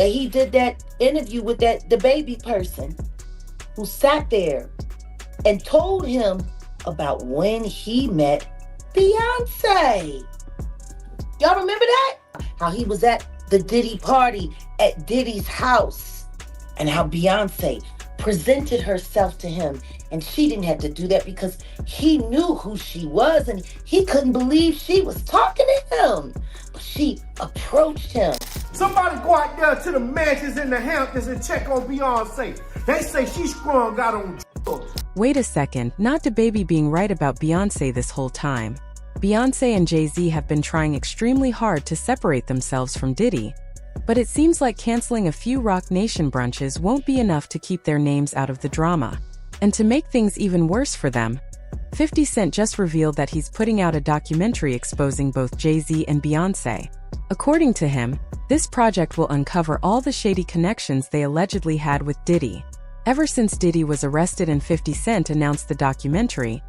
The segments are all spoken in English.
that he did that interview with that DaBaby person who sat there and told him about when he met Beyonce. Y'all remember that? How he was at the Diddy party at Diddy's house and how Beyonce presented herself to him, and she didn't have to do that because he knew who she was and he couldn't believe she was talking to him. But she approached him. Somebody go out there to the mansions in the Hamptons and check on Beyonce. They say she sprung out on drugs. Wait a second, not DaBaby being right about Beyonce this whole time. Beyonce and Jay-Z have been trying extremely hard to separate themselves from Diddy, but it seems like canceling a few Rock Nation brunches won't be enough to keep their names out of the drama. And to make things even worse for them, 50 Cent just revealed that he's putting out a documentary exposing both Jay-Z and Beyonce. According to him, this project will uncover all the shady connections they allegedly had with Diddy. Ever since Diddy was arrested and 50 Cent announced the documentary,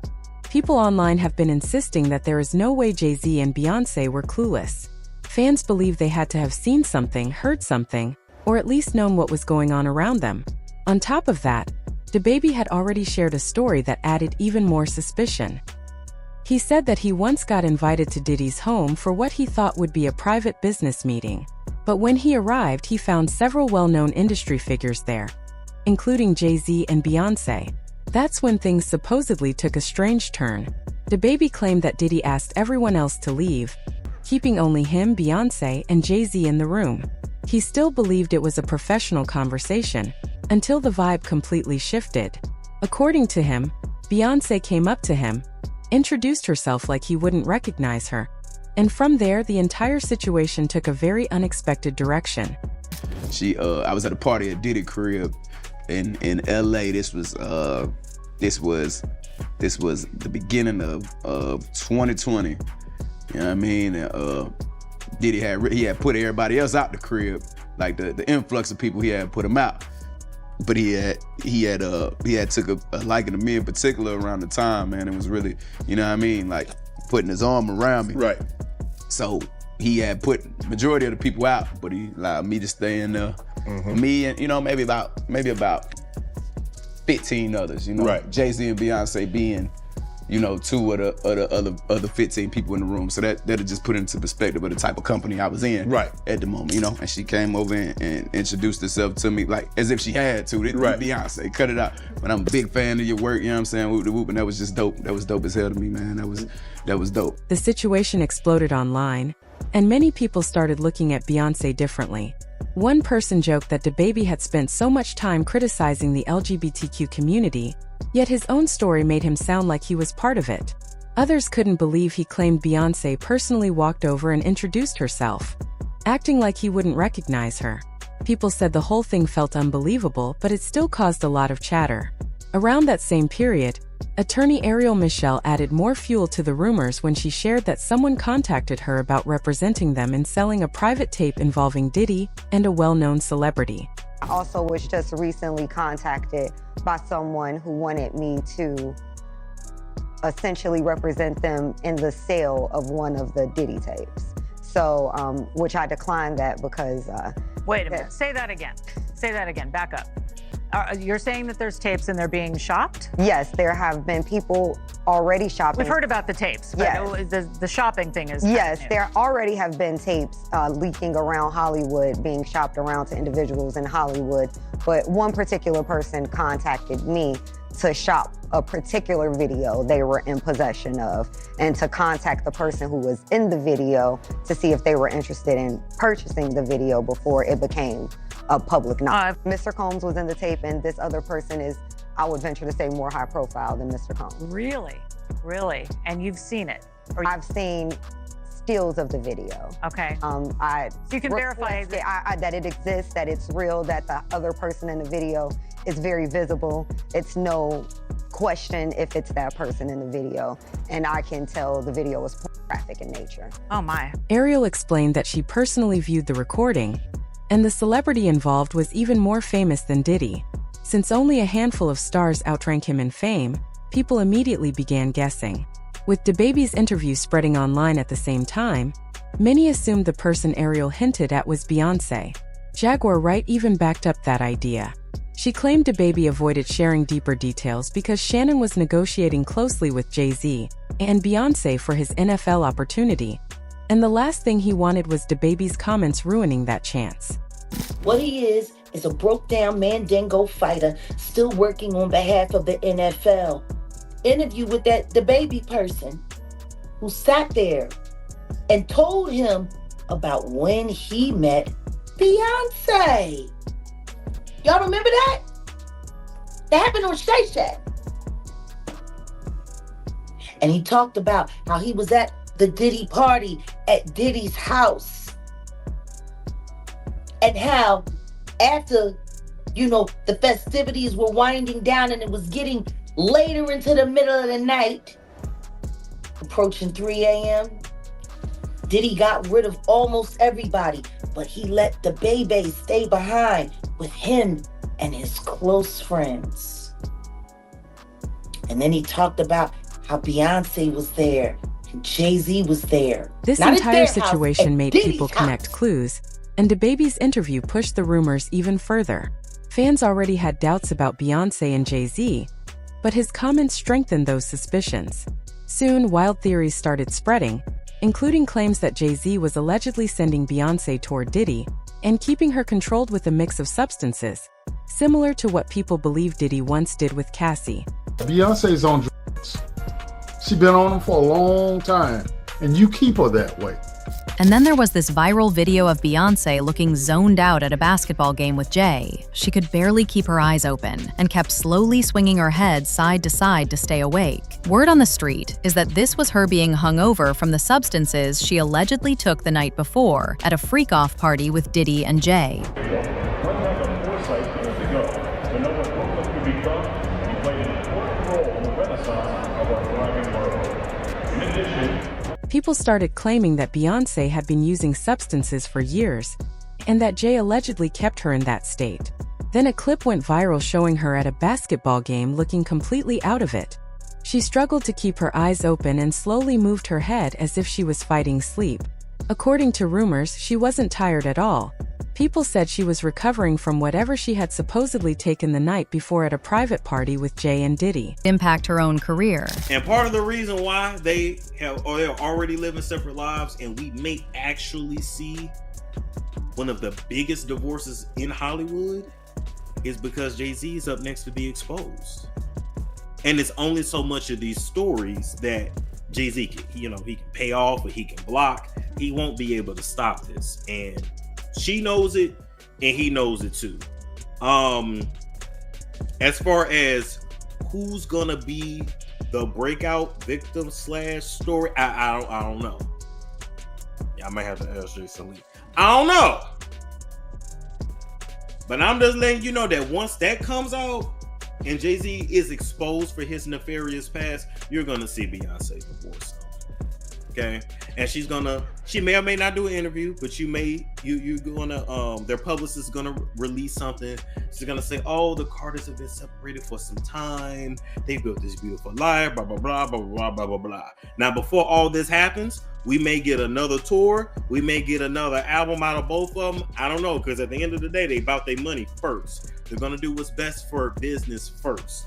people online have been insisting that there is no way Jay-Z and Beyonce were clueless. Fans believe they had to have seen something, heard something, or at least known what was going on around them. On top of that, DaBaby had already shared a story that added even more suspicion. He said that he once got invited to Diddy's home for what he thought would be a private business meeting. But when he arrived, he found several well-known industry figures there, including Jay-Z and Beyonce. That's when things supposedly took a strange turn. DaBaby claimed that Diddy asked everyone else to leave, keeping only him, Beyonce, and Jay-Z in the room. He still believed it was a professional conversation, until the vibe completely shifted. According to him, Beyonce came up to him, introduced herself like he wouldn't recognize her, and from there the entire situation took a very unexpected direction. I was at a party at Diddy crib in LA. This was the beginning of 2020. You know what I mean? Diddy had put everybody else out the crib, like the influx of people, he had put them out. But he had took a liking to me in particular around the time, man. It was really, you know what I mean, like putting his arm around me. Right. So he had put majority of the people out, but he allowed me to stay in there. Mm-hmm. Me and, you know, maybe about 15 others, you know. Right. Jay-Z and Beyonce being, you know, two of the other 15 people in the room. So that'll just put into perspective of the type of company I was in at the moment, you know. And she came over and introduced herself to me like as if she had to. Right. Beyonce, cut it out. But I'm a big fan of your work, you know what I'm saying? Whoop de whoop, and that was just dope. That was dope as hell to me, man. That was dope. The situation exploded online, and many people started looking at Beyonce differently. One person joked that DaBaby had spent so much time criticizing the LGBTQ community, yet his own story made him sound like he was part of it. Others couldn't believe he claimed Beyonce personally walked over and introduced herself, acting like he wouldn't recognize her. People said the whole thing felt unbelievable, but it still caused a lot of chatter. Around that same period, attorney Ariel Michelle added more fuel to the rumors when she shared that someone contacted her about representing them in selling a private tape involving Diddy and a well-known celebrity. I also was just recently contacted by someone who wanted me to essentially represent them in the sale of one of the Diddy tapes. So, which I declined that because... Wait a minute, say that again. Say that again, back up. You're saying that there's tapes and they're being shopped? Yes, there have been people already shopping. We've heard about the tapes, but the shopping thing is yes, there already have been tapes leaking around Hollywood, being shopped around to individuals in Hollywood. But one particular person contacted me to shop a particular video they were in possession of, and to contact the person who was in the video to see if they were interested in purchasing the video before it became a public knowledge. Mr. Combs was in the tape, and this other person is, I would venture to say, more high profile than Mr. Combs. Really? Really? And you've seen it? I've seen stills of the video. Okay. So you can verify that it exists, that it's real, that the other person in the video is very visible. It's no question if it's that person in the video. And I can tell the video was pornographic in nature. Oh my. Ariel explained that she personally viewed the recording, and the celebrity involved was even more famous than Diddy. Since only a handful of stars outrank him in fame, people immediately began guessing. With DaBaby's interview spreading online at the same time, many assumed the person Ariel hinted at was Beyonce. Jaguar Wright even backed up that idea. She claimed DaBaby avoided sharing deeper details because Shannon was negotiating closely with Jay-Z and Beyonce for his NFL opportunity, and the last thing he wanted was DaBaby's comments ruining that chance. What he is a broke-down Mandingo fighter still working on behalf of the NFL. Interview with that DaBaby person who sat there and told him about when he met Beyonce. Y'all remember that? That happened on Shay Shack. And he talked about how he was at the Diddy party at Diddy's house. And how after, the festivities were winding down and it was getting later into the middle of the night, approaching 3 a.m., Diddy got rid of almost everybody, but he let DaBaby stay behind with him and his close friends. And then he talked about how Beyonce was there and Jay-Z was there. This Not at entire their house, situation at made Diddy's people house. connect clues, and DaBaby's interview pushed the rumors even further. Fans already had doubts about Beyonce and Jay-Z, but his comments strengthened those suspicions. Soon, wild theories started spreading, including claims that Jay-Z was allegedly sending Beyonce toward Diddy and keeping her controlled with a mix of substances, similar to what people believe Diddy once did with Cassie. Beyonce's on drugs. She's been on them for a long time, and you keep her that way. And then there was this viral video of Beyonce looking zoned out at a basketball game with Jay. She could barely keep her eyes open and kept slowly swinging her head side to side to stay awake. Word on the street is that this was her being hungover from the substances she allegedly took the night before at a freak-off party with Diddy and Jay. People started claiming that Beyonce had been using substances for years, and that Jay allegedly kept her in that state. Then a clip went viral showing her at a basketball game looking completely out of it. She struggled to keep her eyes open and slowly moved her head as if she was fighting sleep. According to rumors, she wasn't tired at all. People said she was recovering from whatever she had supposedly taken the night before at a private party with Jay and Diddy. Impact her own career. And part of the reason why they're already living separate lives, and we may actually see one of the biggest divorces in Hollywood, is because Jay-Z is up next to be exposed. And it's only so much of these stories that Jay-Z can, he can pay off or he can block. He won't be able to stop this. And she knows it, and he knows it too. As far as who's gonna be the breakout victim / story, I don't know. Yeah, I might have to ask Jay Salih. I don't know. But I'm just letting you know that once that comes out and Jay-Z is exposed for his nefarious past, you're gonna see Beyonce divorce. Okay, and she may or may not do an interview, but their publicist is gonna release something. She's gonna say, oh, the Carters have been separated for some time. They built this beautiful life, blah, blah, blah, blah, blah, blah, blah, blah. Now, before all this happens, we may get another tour. We may get another album out of both of them. I don't know, because at the end of the day, they about their money first. They're gonna do what's best for business first.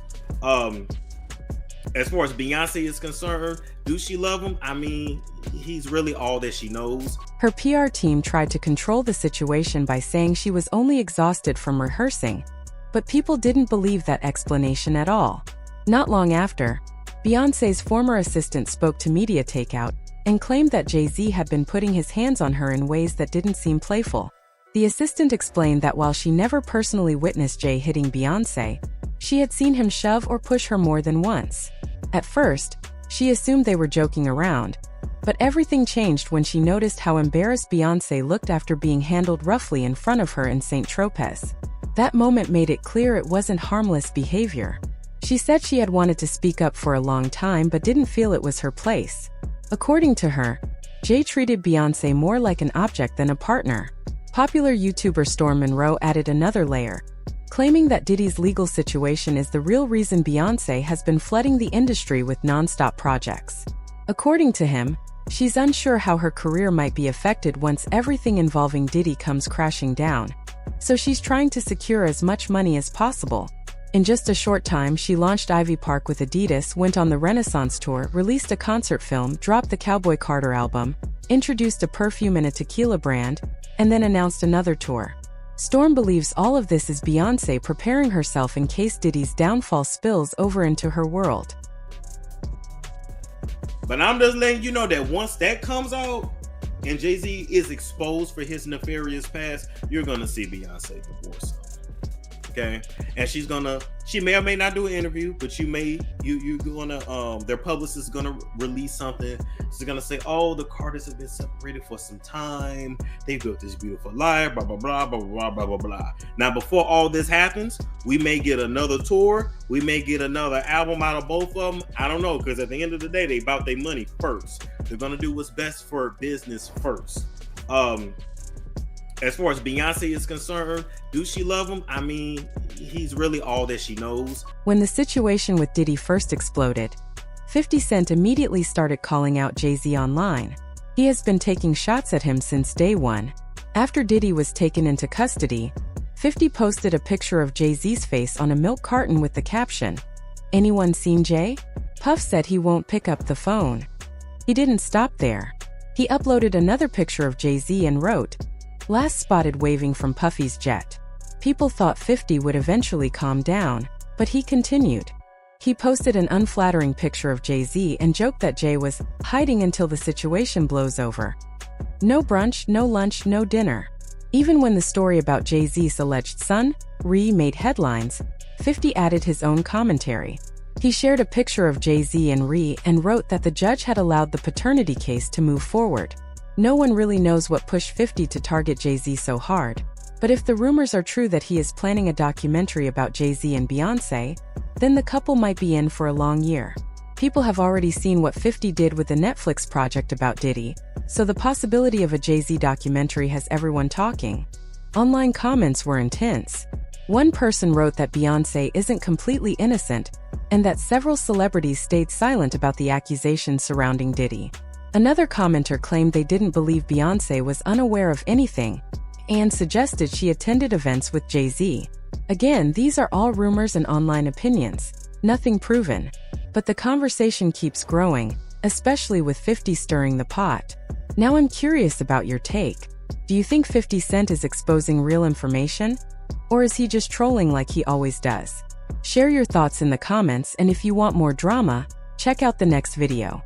As far as Beyonce is concerned, do she love him? I mean, he's really all that she knows. Her PR team tried to control the situation by saying she was only exhausted from rehearsing, but people didn't believe that explanation at all. Not long after, Beyonce's former assistant spoke to Media Takeout and claimed that Jay-Z had been putting his hands on her in ways that didn't seem playful. The assistant explained that while she never personally witnessed Jay hitting Beyonce, she had seen him shove or push her more than once. At first, she assumed they were joking around, but everything changed when she noticed how embarrassed Beyonce looked after being handled roughly in front of her in St. Tropez. That moment made it clear it wasn't harmless behavior. She said she had wanted to speak up for a long time but didn't feel it was her place. According to her, Jay treated Beyonce more like an object than a partner. Popular YouTuber Storm Monroe added another layer, claiming that Diddy's legal situation is the real reason Beyonce has been flooding the industry with non-stop projects. According to him, she's unsure how her career might be affected once everything involving Diddy comes crashing down, So she's trying to secure as much money as possible. In just a short time, she launched Ivy Park with Adidas, went on the Renaissance tour, released a concert film, dropped the Cowboy Carter album, introduced a perfume and a tequila brand, and then announced another tour. Storm believes all of this is Beyoncé preparing herself in case Diddy's downfall spills over into her world. But I'm just letting you know that once that comes out and Jay-Z is exposed for his nefarious past, you're gonna see Beyonce divorce him. Okay, and she may or may not do an interview, but you're gonna their publicist is gonna release something. She's gonna say, oh, the Carters have been separated for some time, they built this beautiful life, blah blah blah blah blah blah blah blah. Now before all this happens, we may get another tour, we may get another album out of both of them. I don't know, because at the end of the day, they about their money first. They're gonna do what's best for business first. As far as Beyonce is concerned, do she love him? I mean, he's really all that she knows. When the situation with Diddy first exploded, 50 Cent immediately started calling out Jay-Z online. He has been taking shots at him since day one. After Diddy was taken into custody, 50 posted a picture of Jay-Z's face on a milk carton with the caption, "Anyone seen Jay?" Puff said he won't pick up the phone. He didn't stop there. He uploaded another picture of Jay-Z and wrote, "Last spotted waving from Puffy's jet." People thought 50 would eventually calm down, but he continued. He posted an unflattering picture of Jay-Z and joked that Jay was hiding until the situation blows over. No brunch, no lunch, no dinner. Even when the story about Jay-Z's alleged son, Ree, made headlines, 50 added his own commentary. He shared a picture of Jay-Z and Ree and wrote that the judge had allowed the paternity case to move forward. No one really knows what pushed 50 to target Jay-Z so hard, but if the rumors are true that he is planning a documentary about Jay-Z and Beyoncé, then the couple might be in for a long year. People have already seen what 50 did with the Netflix project about Diddy, so the possibility of a Jay-Z documentary has everyone talking. Online comments were intense. One person wrote that Beyoncé isn't completely innocent, and that several celebrities stayed silent about the accusations surrounding Diddy. Another commenter claimed they didn't believe Beyoncé was unaware of anything, and suggested she attended events with Jay-Z. Again, these are all rumors and online opinions, nothing proven. But the conversation keeps growing, especially with 50 stirring the pot. Now I'm curious about your take. Do you think 50 Cent is exposing real information? Or is he just trolling like he always does? Share your thoughts in the comments, and if you want more drama, check out the next video.